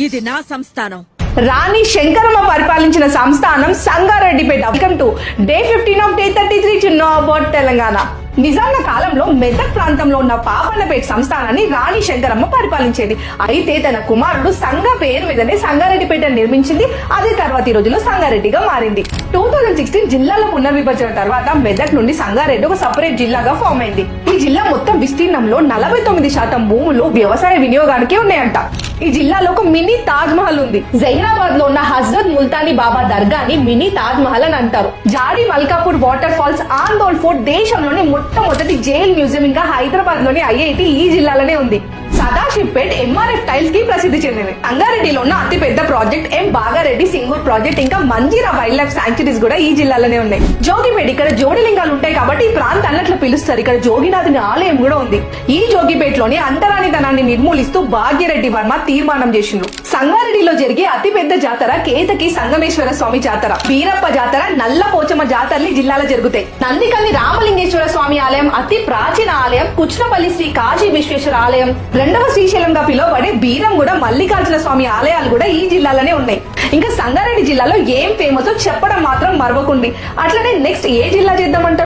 ఇది నా సంస్థానం. రాణి శంకరమ్మ పరిపాలించిన సంస్థానం Sangareddypet. Welcome to day 15 of day 33 to know about Telangana. నిజాంల కాలంలో మెదక్ ప్రాంతంలో ఉన్న పాపన్నపేట సంస్థానాన్ని రాణి శంకరమ్మ పరిపాలించేది. అయితే తన కుమారుడు సంగ పేరు మీదనే సంగారెడ్డిపేట నిర్మించింది. అదే తర్వాత ఈ రోజుల్లో సంగారెడ్డిగా మారింది. 2016 జిల్లాల పునర్విభజన తర్వాత మెదక్ నుండి సంగారెడ్డి ఒక సపరేట్ జిల్లాగా ఫామ్ అయింది. ఈ జిల్లా మొత్తం విస్తీర్ణంలో 49% భూములు వ్యవసాయ వినియోగానికి ఉన్నాయంట. ఈ జిల్లాలో ఒక మినీ తాజ్ మహల్ ఉంది. జైరాబాద్ లో ఉన్న హజరత్ ముల్తానీ బాబా దర్గాని మినీ తాజ్ మహల్ అని అంటారు. Jadi Malkapur water falls, Andol fort దేశంలోని మొట్టమొదటి జైల్ మ్యూజియం ఇంకా హైదరాబాద్ లోని ఐఐటి ఈ జిల్లాలోనే ఉంది. సదాశివ్పేట్ ఎంఆర్ఎఫ్ టైల్స్ కి ప్రసిద్ధి చెందింది. సంగారెడ్డిలో ఉన్న అతి పెద్ద ప్రాజెక్ట్ ఎం బాగారెడ్డి సింగూర్ ప్రాజెక్ట్ ఇంకా మంజీరా వైల్డ్ లైఫ్ శాంక్చురీస్ కూడా ఈ జిల్లాలోనే ఉన్నాయి. జోగిపేట, ఇక్కడ జోడిలింగాలు ఉంటాయి కాబట్టి ఈ ప్రాంతాన్ని అట్లా పిలుస్తారు. ఇక్కడ జోగినాథుని ఆలయం కూడా ఉంది. ఈ జోగిపేటలోని అంటరానితనాన్ని నిర్మూలిస్తూ భాగ్యరెడ్డి వర్మ తీర్మానం చేసిండ్రు. సంగారెడ్డిలో జరిగే అతి పెద్ద జాతర కేతకి సంగమేశ్వర స్వామి జాతర, బీరప్ప జాతర, నల్ల పోచమ్మ జాతరలు ఈ జిల్లాలో జరుగుతాయి. నందికల్లి రామలింగేశ్వర స్వామి ఆలయం అతి ప్రాచీన ఆలయం. కుచ్నపల్లి శ్రీ కాశీ విశ్వేశ్వర ఆలయం, రెండవ శ్రీశైలంగా పిలువబడే బీరంగూడ మల్లికార్జున స్వామి ఆలయాలు కూడా ఈ జిల్లాలోనే ఉన్నాయి. ఇంకా సంగారెడ్డి జిల్లాలో ఏం ఫేమస్ చెప్పడం మాత్రం మరవకుండి. అట్లనే నెక్స్ట్ ఏ జిల్లా చేద్దామంటారు?